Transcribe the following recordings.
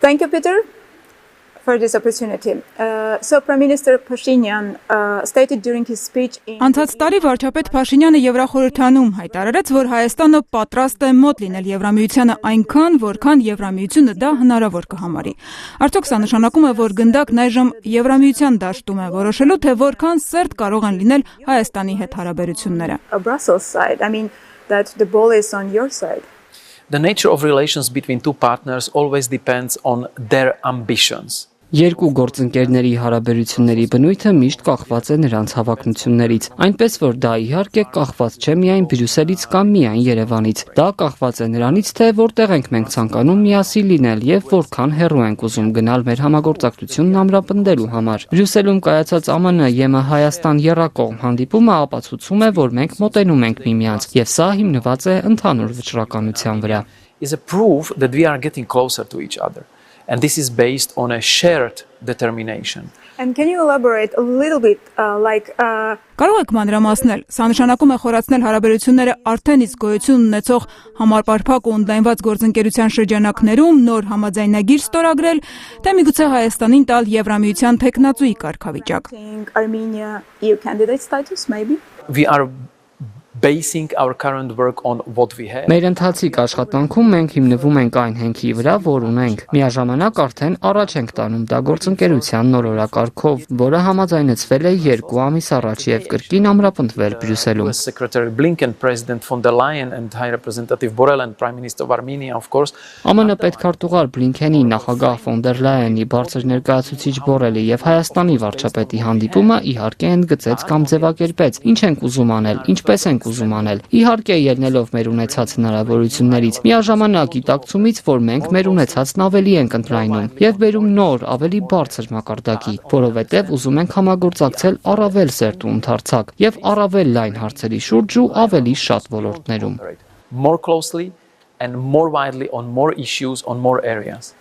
Thank you, Peter, for this opportunity. So Prime Minister Pashinyan stated during his speech in Անցած տարի վարչապետ Փաշինյանը Եվրախորհրդանում հայտարարեց, որ Հայաստանը պատրաստ է մոտ լինել Եվրամիությանը այնքան, որքան Եվրամիությունը դա հնարավոր կհամարի։ Արդյոք սա նշանակում է, որ գնդակն այժմ Եվրամիության դաշտում է, որոշելու թե որքան սերտ կարող են լինել Հայաստանի հետ հարաբերությունները։ Brussels side. I mean that the ball is on your side. The nature of relations between two partners always depends on their ambitions. Երկու գործընկերների հարաբերությունների բնույթը միշտ կախված է նրանց հավակնություններից, այնպես որ դա իհարկե կախված չէ միայն Բրյուսելից կամ միայն Երևանից։ Դա կախված է նրանից, թե որտեղ ենք մենք ցանկանում միասին լինել եւ որքան հեռու ենք ուզում գնալ մեր համագործակցությունն ամրապնդելու համար։ Բրյուսելում կայացած ԱՄՆ-ԵՄ Հայաստան եռակողմ հանդիպումը ապացուցում է, որ մենք մոտենում ենք միմյանց, եւ սա հիմնված է ընդհանուր վճռականության վրա։ Is a proof that we are getting closer to each other. And this is based on a shared determination. And can you elaborate a little bit Կարող եք մանրամասնել, սա նշանակում է խորացնել հարաբերությունները արդեն իսկ գոյություն ունեցող համապարփակ ու ընդլայնված գործընկերության շրջանակներում նոր համաձայնագիր ստորագրել, թե միգուցե Հայաստանին տալ Եվրամիության թեկնածուի կարգավիճակ։ Armenia-EU candidate status maybe? We are basing our current work on what we have. Մեր ընթացիկ աշխատանքում մենք հիմնվում ենք այն հենքի վրա, որ ունենք։ Միաժամանակ արդեն առաջ ենք տանում դա գործընկերության նոր օրակարգով, որը համաձայնեցվել է 2 ամիս առաջ եւ կրկին ամրապնդվել Բրյուսելում։ Secretary Blinken, President von der Leyen and High Representative Borrell and Prime Minister of Armenia, of course. ԱՄՆ պետքարտուղար Բլինքենի, նախագահ von der Leyen-ի, բարձր ներկայացուցիչ Բորելի եւ Հայաստանի վարչապետի հանդիպումը իհարկե ընդգծեց կամ ձևակերպեց, ինչ ենք ուզում անել, ինչպես ենք ուզում անել։ Իհարկե ելնելով մեր ունեցած հնարավորություններից, միաժամանակ գիտակցումից, որ մենք մեր ունեցածն ավելի ենք ընդլայնում եւ բերում նոր, ավելի բարձր մակարդակի, որովհետեւ ուզում ենք համագործակցել առավել սերտ ու ընդարձակ եւ առավել լայն հարցերի շուրջ ու ավելի շատ ոլորտներում։ More closely and more widely on more issues on more areas.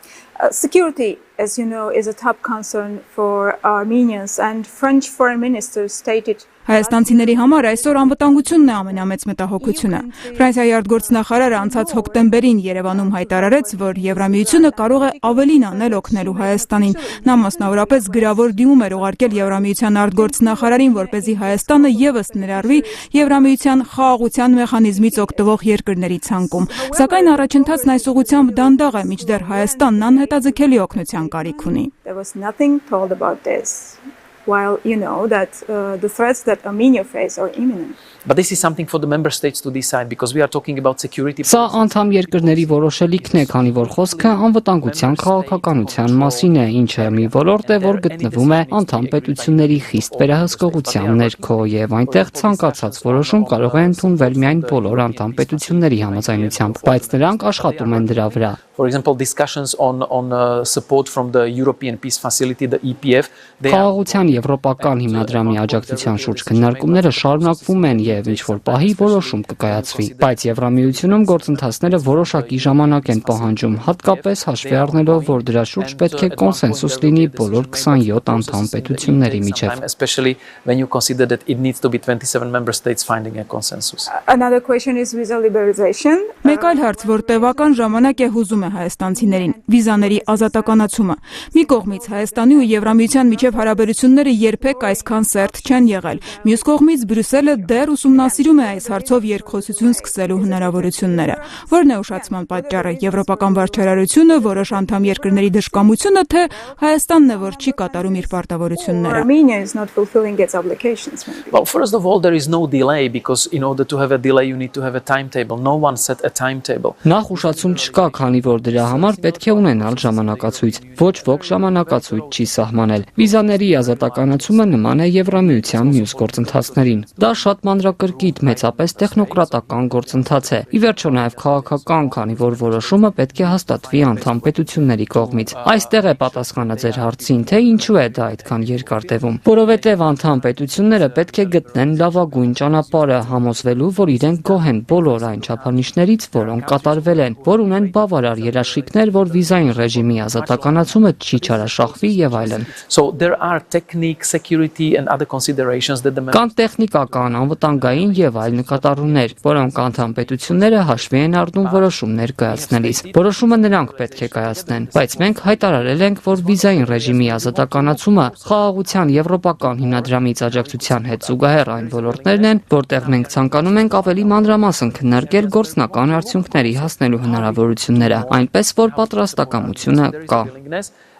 Security, as you know, is a top concern for Armenians, and French foreign minister stated Հայաստանցիների համար այսօր անվտանգությունն է ամենամեծ մտահոգությունը։ Ֆրանսիայի արտգործնախարարը անցած հոկտեմբերին Երևանում հայտարարեց, որ Եվրամիությունը կարող է ավելին անել օգնելու Հայաստանին։ Նա մասնավորապես գրավոր դիմում էր ուղարկել Եվրամիության արտգործնախարարին, որպեսզի Հայաստանը եւս ներառվի Եվրամիության խաղաղության մեխանիզմից օգտվող երկրների ցանկում։ Սակայն առաջընթացն այս ուղղությամբ դանդաղ է, մինչդեռ Հայաստանն անհետաձգելի օգնության կարիք ունի։ There was nothing told about this. While you know that the threats that Armenia face are imminent. But this is something for the member states to decide because we are talking about security. Սա անդամ երկրների որոշելիքն է, քանի որ խոսքը անվտանգության քաղաքականության մասին է, ինչը մի ոլորտ է, որ գտնվում է անդամ պետությունների խիստ վերահսկողության ներքո եւ այնտեղ ցանկացած որոշում կարող է ընդունվել միայն բոլոր անդամ պետությունների համաձայնությամբ, բայց նրանք աշխատում են դրա վրա։ For example, discussions on support from the European Peace Facility, the EPF. Խաղաղության եվրոպական հիմնադրամի աջակցության շուրջ քննարկումները շարունակվում են եւ ինչ-որ պահի որոշում կկայացվի, բայց Եվրամիությունում գործընթացները որոշակի ժամանակ են պահանջում, հատկապես հաշվի առնելով, որ դրա շուրջ պետք է կոնսենսուս լինի բոլոր 27 անդամ պետությունների միջև։ Especially when you consider that it needs to be 27 member states finding a consensus. Another question is visa liberalization. Մեկ այլ հարց, որ տևական ժամանակ է հուզում է հայաստանցիներին, վիզաների ազատականացումը։ Մի կողմից Հայաստանի ու Եվրամիության միջև հարաբերությունները երբեք այսքան սերտ չեն եղել։ Մյուս կողմից Բրյուսելը դեռ ուսումնասիրում է այս հարցով երկխոսություն սկսելու հնարավորությունները։ Որն է ուշացման պատճառը՝ եվրոպական վարչարարությունը, որոշ անդամ երկրների դժկամությունը, թե Հայաստանն է, որ չի կատարում իր պարտավորությունները։ Armenia is not fulfilling its obligations. Well, first of all, there is no delay because in order to have a delay you need to have a timetable. No one set a timetable. Նախ ուշացում չկա, քանի որ դրա համար պետք է ունենալ ժամանակացույց։ Ոչ ոք ժամանակացույց չի սահմանել։ Վիզաների ազատականացումը նման է Եվրամիության մյուս գործընթացներին։ Դա շատ մանրակրկիտ, մեծապես տեխնոկրատական գործընթաց է։ Ի վերջո նաև քաղաքական, քանի որ որոշումը պետք է հաստատվի անդամ պետությունների կողմից։ Այստեղ է պատասխանը ձեր հարցին, թե ինչու է դա այդքան երկար տևում։ Որովհետև անդամ պետությունները պետք է գտնեն լավագույն ճանապարհը, համոզվելու, որ իրենք գոհ են բոլոր այն չափանիշներից, որոնք կատարվել են, որ ունեն բավարար երաշխիքներ, որ վիզային ռեժիմի ազատականացումը չի չարաշահվի եւ այլն։ So there are technical technique, security and other considerations that the Կան տեխնիկական, անվտանգային եւ այլ նկատառումներ, որոնք անդամ պետությունները հաշվի են առնում որոշումներ կայացնելիս։ Որոշումը նրանք պետք է կայացնեն, բայց մենք հայտարարել ենք, որ վիզային ռեժիմի ազատականացումը խաղաղության եվրոպական հիմնադրամից աջակցության հետ զուգահեռ այն ոլորտներն են, որտեղ մենք ցանկանում ենք ավելի մանրամասն քննարկել գործնական արդյունքների հասնելու հնարավորությունները, այնպես որ պատրաստակամությունը կա։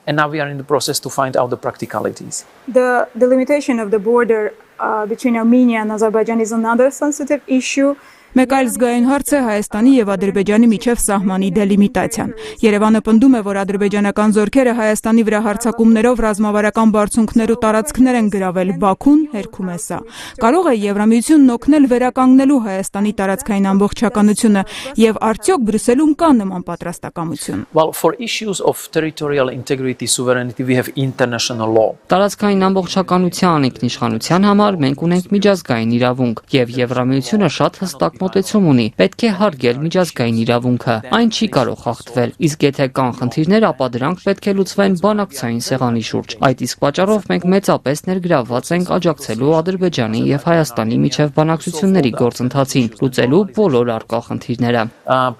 And now we are in the process to find out the practicalities. The delimitation of the border between Armenia and Azerbaijan is another sensitive issue. Մեկ այլ զգայուն հարց է Հայաստանի եւ Ադրբեջանի միջև սահմանի դելիմիտացիան։ Երևանը պնդում է, որ ադրբեջանական զորքերը Հայաստանի վրա հարձակումներով ռազմավարական բարձունքներ ու տարածքներ են գրավել, Բաքուն հերքում է սա։ Կարող է Եվրամիությունն օգնել վերականգնելու Հայաստանի տարածքային ամբողջականությունը եւ արդյոք Բրյուսելում կա նման պատրաստակամություն։ Well, for issues of territorial integrity, sovereignty, we have international law. Տարածքային ամբողջականության ինքնիշխանության համար մենք ունենք միջազգային իրավունք եւ Եվրամիությունը շատ հստակ մոտեցում ունի, պետք է հարգել միջազգային իրավունքը, այն չի կարող խախտվել, իսկ եթե կան խնդիրներ, ապա դրանք պետք է լուծվեն բանակցային սեղանի շուրջ։ Այդ իսկ պատճառով մենք մեծապես ներգրավված ենք աջակցելու Ադրբեջանի եւ Հայաստանի միջև բանակցությունների գործընթացին, լուծելու բոլոր առկա խնդիրները։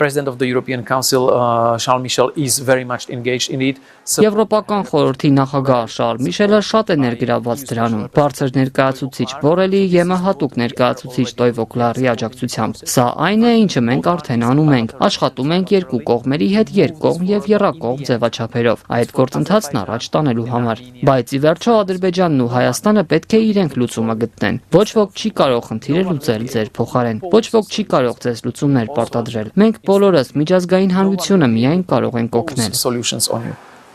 President of the European Council, Charles Michel, is very much engaged in it. Եվրոպական խորհրդի նախագահ Շարլ Միշելը շատ է ներգրավված դրանում։ Բարձր ներկայացուցիչ Բորելի եւ հատուկ ներկայացուցիչ Տոյվոկլարի աջակցությամբ։ Սա այն է, ինչը մենք արդեն անում ենք։ Աշխատում ենք երկու կողմերի հետ երկկողմ եւ եռակողմ ձևաչափերով այդ գործընթացն առաջ տանելու համար։ Բայց ի վերջո Ադրբեջանն ու Հայաստանը պետք է իրենք լուծումը գտնեն։ Ոչ ոք չի կարող խնդիրը լուծել ձեր փոխարեն։ Ոչ ոք չի կարող ձեզ լուծումներ պարտադրել։ Մենք բոլորս միջազգային հանրությունը միայն կարող ենք օգնել։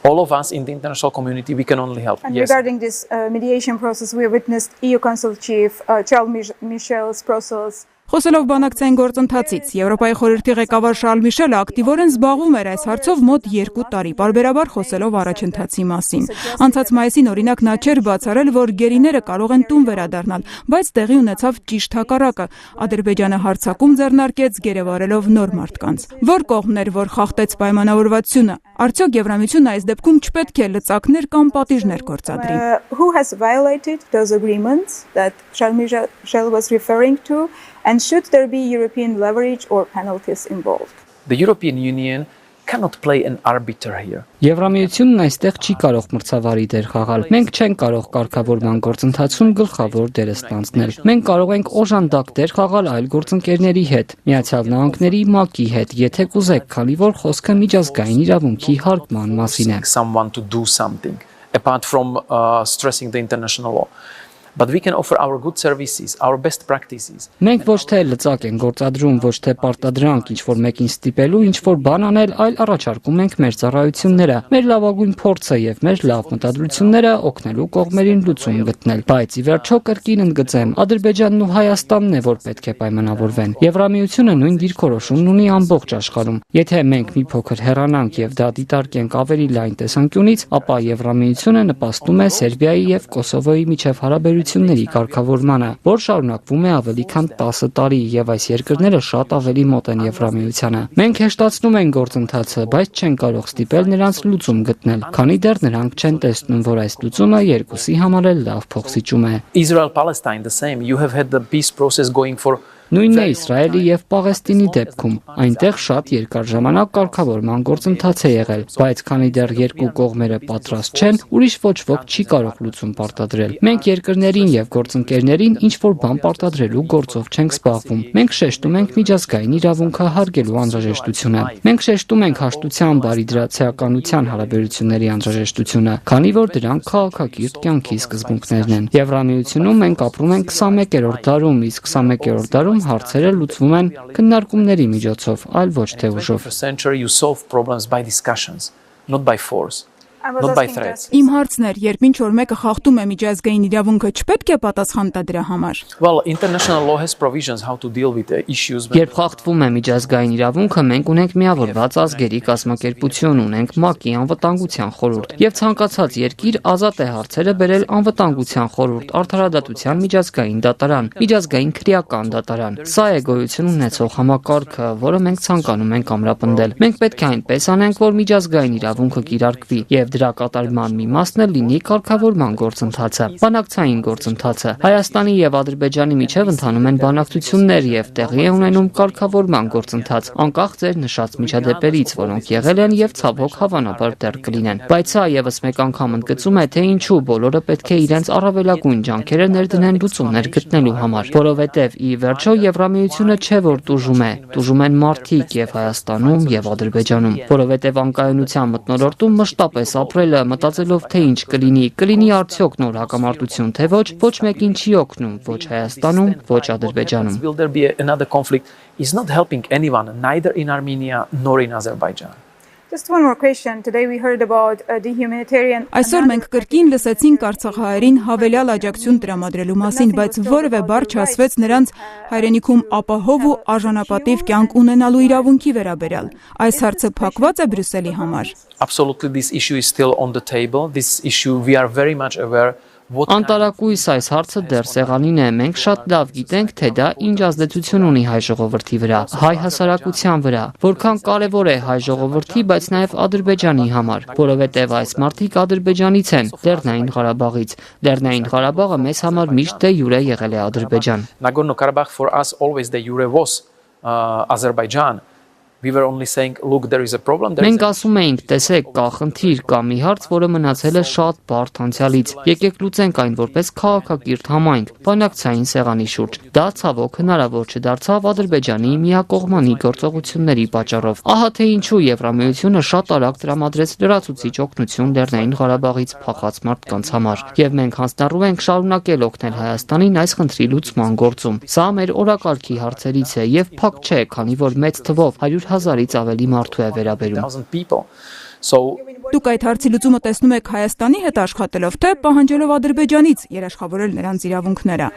All of us in the international community, we can only help. And Yes. regarding this mediation process, we witnessed EU Council Chief Charles Michel's process. Խոսելով բանակցային գործընթացից, Եվրոպայի խորհրդի ղեկավար Շարլ Միշելը ակտիվորեն զբաղվում էր այս հարցով մոտ 2 տարի, պարբերաբար խոսելով առաջընթացի մասին։ Անցած մայիսին օրինակ նա չէր բացառել, որ գերիները կարող են տուն վերադառնալ, բայց տեղի ունեցավ ճիշտ հակառակը։ Ադրբեջանը հարձակում ձեռնարկեց գերեվարելով նոր մարդկանց։ Որ կողմն էր, որ խախտեց պայմանավորվածությունը։ Արդյոք Եվրամիությունն այս դեպքում չպետք է լծակներ կամ պատիժներ գործադրի։ Who has violated those agreements that Charles Michel was referring to? And should there be European leverage or penalties involved? The European Union cannot play an arbiter here. Եվրամիությունն այստեղ չի կարող մրցավարի դեր խաղալ։ Մենք չենք կարող կարգավորման գործընթացում գլխավոր դերը ստանձնել։ Մենք կարող ենք օժանդակ դեր խաղալ այլ գործընկերների հետ, Միացյալ Նահանգների ՄԱԿ-ի հետ, եթե կուզեք, քանի որ խոսքը միջազգային իրավունքի հարգման մասին է։ Someone to do something apart from stressing the international law. But we can offer our good services, our best practices. Մենք ոչ թե լծակ են գործադրում, ոչ թե պարտադրանք ինչ-որ մեկին ստիպելու, ինչ-որ բան անել, այլ առաջարկում ենք մեր ծառայությունները, մեր լավագույն փորձը եւ մեր լավ մտադրությունները օգնելու կողմերին լուծում գտնել։ Բայց ի վերջո կրկին ընդգծեմ, Ադրբեջանն ու Հայաստանն է, որ պետք է պայմանավորվեն։ Եվրամիությունը նույն դիրքորոշումն ունի ամբողջ աշխարհում։ Եթե մենք մի փոքր հեռանանք եւ դա դիտարկենք ավելի լայն տեսանկյունից, ապա Եվրամիությունը նպաստում է Սերբիայի եւ Կոսովոյի միջև հարաբերությունների կարգավորմանը, որ շարունակվում է ավելի քան 10 տարի եւ այս երկրները շատ ավելի մոտ են Եվրամիությանը։ Մենք հեշտացնում ենք գործընթացը, բայց չեն կարող ստիպել նրանց լուծում գտնել, քանի դեռ նրանք չեն տեսնում, որ այս լուծումը երկուսի համար էլ լավ փոխսիճում է։ Israel-Palestine the same. You have had the peace process going for Նույնն է Իսրայելի եւ Պաղեստինի դեպքում։ Այնտեղ շատ երկար ժամանակ կարգավորման գործընթաց է եղել, բայց քանի դեռ երկու կողմերը պատրաստ չեն, ուրիշ ոչ ոք չի կարող լուծում պարտադրել։ Մենք երկրներին եւ գործընկերներին ինչ որ բան պարտադրելու գործով չենք զբաղվում։ Մենք շեշտում ենք միջազգային իրավունքը հարգելու անհրաժեշտությունը։ Մենք շեշտում ենք հաշտության, բարիդրացիականության հարաբերությունների անհրաժեշտությունը, քանի որ դրանք քաղաքակիրթ կյանքի սկզբունքներն են։ Եվրամիությունում մենք ապրում ենք 21-րդ դարում, իսկ 21-րդ դարում հարցերը լուծվում են քննարկումների միջոցով, այլ ոչ թե ուժով։ You solve problems by discussions, not by force. Not by threats. Իմ հարցն էր, երբ ինչ որ մեկը խախտում է միջազգային իրավունքը, չպետք է պատասխան տա դրա համար։ Well, international law has provisions how to deal with the issues. Երբ խախտվում է միջազգային իրավունքը, մենք ունենք միավորված ազգերի կազմակերպություն, ունենք ՄԱԿ-ի անվտանգության խորհուրդ, եւ ցանկացած երկիր ազատ է հարցերը բերել անվտանգության խորհուրդ, արդարադատության միջազգային դատարան, միջազգային քրեական դատարան։ Սա է գոյություն ունեցող համակարգը, որը մենք ցանկանում ենք ամրապնդել։ Մենք պետք է այնպես անենք, որ միջազգային իրավունքը կիրարկվի եւ եւ դրա կատարման մի մասն էլ լինի կարգավորման գործընթացը, բանակցային գործընթացը։ Հայաստանի եւ Ադրբեջանի միջև ընթանում են բանակցություններ եւ տեղի է ունենում կարգավորման գործընթաց, անկախ ձեր նշած միջադեպերից, որոնք եղել են եւ ցավոք հավանաբար դեռ կլինեն։ Բայց սա եւս մեկ անգամ ընդգծում է, թե ինչու բոլորը պետք է իրենց առավելագույն ջանքերը ներդնեն լուծումներ գտնելու համար, որովհետեւ ի վերջո Եվրամիությունը չէ որ տուժում է, տուժում են մարդիկ եւ Հայաստանում եւ Ադրբեջանում, որովհետեւ անկայունության մթնոլորտում մշտապես ապրելը մտածելով թե ինչ կլինի արդյոք նոր հակամարտություն թե ոչ մեկին չի օգնում, ոչ Հայաստանում, ոչ Ադրբեջանում։ Will there be another conflict is not helping anyone, neither in Armenia nor in Azerbaijan. Just one more question. Today we heard about the humanitarian. Այսօր մենք կրկին լսեցինք արցախահայերին հավելյալ աջակցություն տրամադրելու մասին, բայց որևէ բառ չասվեց նրանց հայրենիքում ապահով ու արժանապատիվ կյանք ունենալու իրավունքի վերաբերյալ։ Այս հարցը փակված է Բրյուսելի համար։ Absolutely, this issue is still on the table. This issue we are very much aware. Անտարակույս այս հարցը դեռ սեղանին է, մենք շատ լավ գիտենք, թե դա ինչ ազդեցություն ունի հայ ժողովրդի վրա, հայ հասարակության վրա, որքան կարևոր է հայ ժողովրդի, բայց նաև Ադրբեջանի համար, որովհետև այս մարդիկ Ադրբեջանից են, Լեռնային Ղարաբաղից։ Լեռնային Ղարաբաղը մեզ համար միշտ դե յուրե եղել է Ադրբեջան։ Nagorno-Karabakh for us always de jure was Azerbaijan. We were only saying, look, there is a problem. Մենք ասում էինք, տեսեք, կա խնդիր, կա մի հարց, որը մնացել է շատ բարդ անցյալից։ Եկեք լուծենք այն որպես քաղաքակիրթ համայնք, բանակցային սեղանի շուրջ։ Դա ցավոք հնարավոր չդարձավ Ադրբեջանի միակողմանի գործողությունների պատճառով։ Ահա թե ինչու Եվրամիությունը շատ արագ տրամադրեց լրացուցիչ օգնություն Լեռնային Ղարաբաղից փախած մարդկանց համար։ Եվ մենք հանձնառու ենք շարունակել օգնել Հայաստանին այս խնդրի լուծման գործում։ Սա մեր օրակարգի հարցերից է եւ փակ չէ, քանի որ մեծ թվով 100,000-ից ավելի մարդու է վերաբերում։ Դուք այդ հարցի լուծումը տեսնում եք Հայաստանի հետ աշխատելով, թե պահանջելով Ադրբեջանից երաշխավորել նրանց իրավունքները։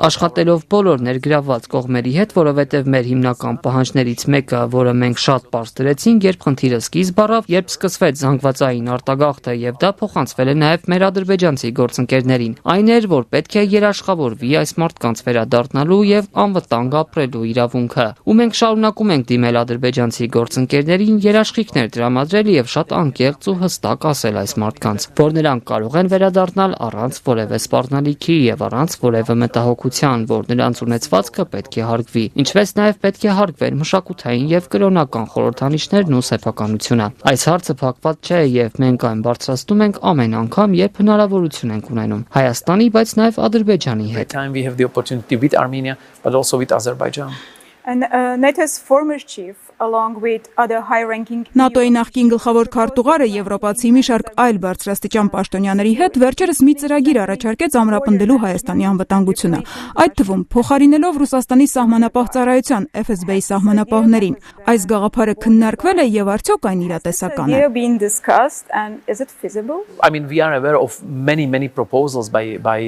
Աշխատելով բոլոր ներգրավված կողմերի հետ, որովհետև մեր հիմնական պահանջներից մեկը, որը մենք շատ պարզ դրեցինք, երբ խնդիրը սկիզբ առավ, երբ սկսվեց զանգվածային արտագաղթը եւ դա փոխանցվել է նաեւ մեր ադրբեջանցի գործընկերներին, այն էր, որ պետք է երաշխավորվի այս մարդկանց վերադառնալու եւ անվտանգ ապրելու իրավունքը։ Ու մենք շարունակում ենք դիմել ադրբեջանցի գործընկերներին երաշխիքներ տրամադրել եւ շատ անկեղծ ու հստակ ասել այս մարդկանց, որ նրանք կարող են վերադառնալ առանց որևէ սպառնալիքի եւ առանց որևէ մտահոգության, որ նրանց ունեցվածքը պետք է հարգվի, ինչպես նաեւ պետք է հարգվեն մշակութային եւ կրոնական խորհրդանիշներն ու սեփականությունը։ Այս հարցը փակված չէ եւ մենք այն բարձրացնում ենք ամեն անգամ, երբ հնարավորություն ենք ունենում Հայաստանի, բայց նաեւ Ադրբեջանի հետ։ And NATO's former chief, along with other high-ranking ՆԱՏՕ-ի նախկին գլխավոր քարտուղարը Եվրոպացի մի շարք այլ բարձրաստիճան պաշտոնյաների հետ վերջերս մի ծրագիր առաջարկեց ամրապնդելու Հայաստանի անվտանգությունը, այդ թվում փոխարինելով Ռուսաստանի սահմանապահ ծառայության FSB-ի սահմանապահներին։ Այս գաղափարը քննարկվել է եւ արդյոք այն իրատեսական է։ I mean, we are aware of many proposals by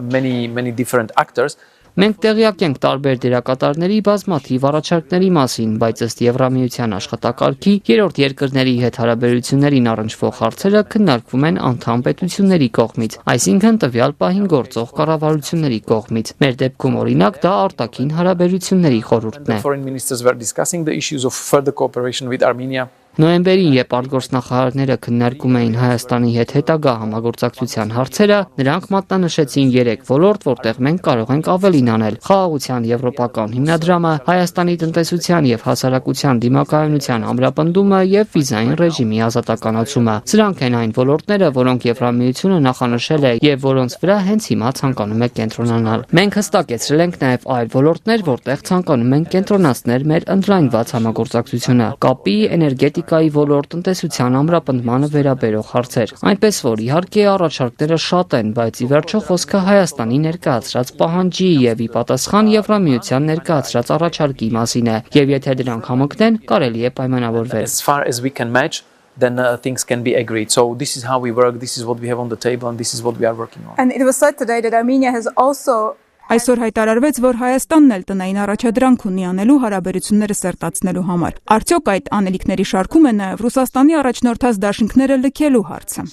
many different actors. Մենք տեղյակ ենք տարբեր դերակատարների բազմաթիվ առաջարկների մասին, բայց ըստ Եվրամիության աշխատակարգի երրորդ երկրների հետ հարաբերություններին առնչվող հարցերը քննարկվում են անդամ պետությունների կողմից, այսինքն տվյալ պահին գործող կառավարությունների կողմից։ Մեր դեպքում օրինակ դա արտաքին հարաբերությունների խորհուրդն է։ Foreign ministers were discussing the issues of further cooperation with Armenia. Նոյեմբերին, երբ արտգործնախարարները քննարկում էին Հայաստանի հետ հետագա համագործակցության հարցերը, նրանք մատնանշեցին 3 ոլորտ, որտեղ մենք կարող ենք ավելին անել՝ խաղաղության եվրոպական հիմնադրամը, Հայաստանի տնտեսության եւ հասարակության դիմակայունության ամրապնդումը եւ վիզային ռեժիմի ազատականացումը։ Սրանք են այն ոլորտները, որոնք Եվրամիությունը նախանշել է եւ որոնց վրա հենց հիմա ցանկանում է կենտրոնանալ։ Մենք հստակեցրել ենք նաեւ այլ ոլորտներ, որտեղ ցանկանում ենք կենտրոնացնել մեր ընդլայնված համագործակցությունը՝ կապի, էներգետիկայի ոլորտ, տնտեսության ամրապնդմանը վերաբերող հարցեր։ Այնպես որ իհարկե առաջարկները շատ են, բայց ի վերջո խոսքը Հայաստանի ներկայացրած պահանջի եւ ի պատասխան Եվրամիության ներկայացրած առաջարկի մասին է, եւ եթե դրանք համընկնեն, կարելի է պայմանավորվել։ As far as we can match, then things can be agreed. So this is how we work, this is what we have on the table, and this is what we are working on. And it was said today that Armenia has also Այսօր հայտարարվեց, որ Հայաստանն էլ տնային առաջադրանք ունի անելու հարաբերությունները սերտացնելու համար։ Արդյոք այդ անելիքների շարքում է նաև Ռուսաստանի առաջնորդած դաշինքները լքելու հարցը։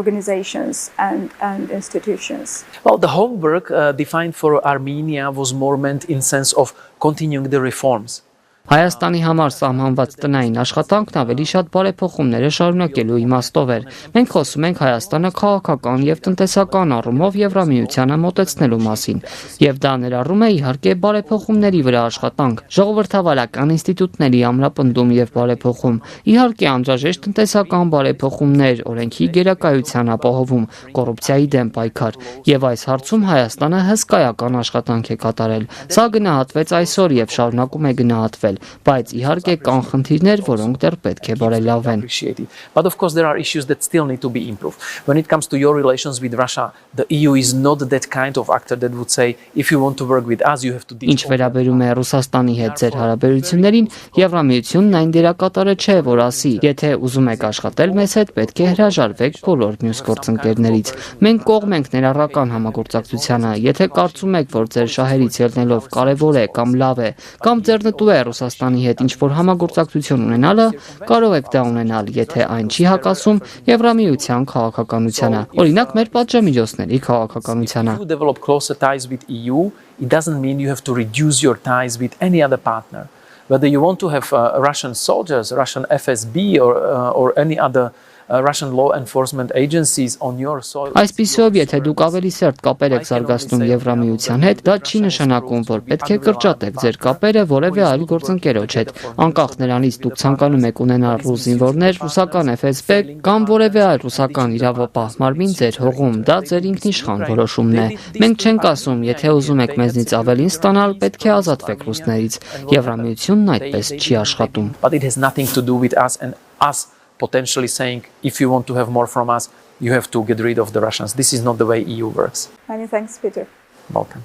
organizations and institutions. Well, the homework defined for Armenia was more meant in sense of continuing the reforms. Հայաստանի համար սահմանված տնային աշխատանքն ավելի շատ բարեփոխումներ է շարունակելու իմաստով էր։ Մենք խոսում ենք Հայաստանը քաղաքական եւ տնտեսական առումով Եվրամիությանը մոտեցնելու մասին, եւ դա ներառում է իհարկե բարեփոխումների վրա աշխատանք, ժողովրդավարական ինստիտուտների ամրապնդում եւ բարեփոխում, իհարկե անհրաժեշտ տնտեսական բարեփոխումներ, օրենքի գերակայության ապահովում, կոռուպցիայի դեմ պայքար, եւ այս հարցում Հայաստանը հսկայական աշխատանք է կատարել։ Սա գնահատվեց այսօր եւ շարունակում է գնահատվել, բայց իհարկե կան խնդիրներ, որոնք դեռ պետք է բարելավվեն։ But of course there are issues that still need to be improved. When it comes to your relations with Russia, the EU is not that kind of actor that would say if you want to work with us you have to Ինչ վերաբերում է Ռուսաստանի հետ ձեր հարաբերություններին, Եվրամիությունն այն դերակատարը չէ, որ ասի, եթե ուզում եք աշխատել մեզ հետ, պետք է հրաժարվեք բոլոր մյուս գործընկերներից։ Մենք կողմ ենք ներառական համագործակցությանը, եթե կարծում եք, որ ձեր շահերից ելնելով կարևոր է կամ լավ է, կամ ձեռնտու է Ռուսաստանի հետ ինչ-որ համագործակցություն ունենալը, կարող եք դա ունենալ, եթե այն չի հակասում Եվրամիության քաղաքականությանը, օրինակ մեր պատժամիջոցների քաղաքականությանը։ If you develop closer ties with EU, it doesn't mean you have to reduce your ties with any other partner. Whether you want to have Russian soldiers, Russian FSB or any other Russian law enforcement agencies on your soil. Այսպիսով, եթե դուք ավելի սերտ կապեր եք զարգացնում Եվրամիության հետ, դա չի նշանակում, որ պետք է կրճատեք ձեր կապերը որևէ այլ գործընկերոջ հետ, անկախ նրանից դուք ցանկանում եք ունենալ ռուս զինվորներ, ռուսական FSB կամ որևէ այլ ռուսական իրավապահ մարմին ձեր հողում, դա ձեր ինքնիշխան որոշումն է։ Մենք չենք ասում, եթե ուզում եք մեզնից ավելին ստանալ, պետք է ազատվեք ռուսներից։ Եվրամիությունն այդպես չի աշխատում։ But it has nothing to do with us and us potentially saying if you want to have more from us, you have to get rid of the Russians. This is not the way EU works. Many thanks, Peter. Welcome.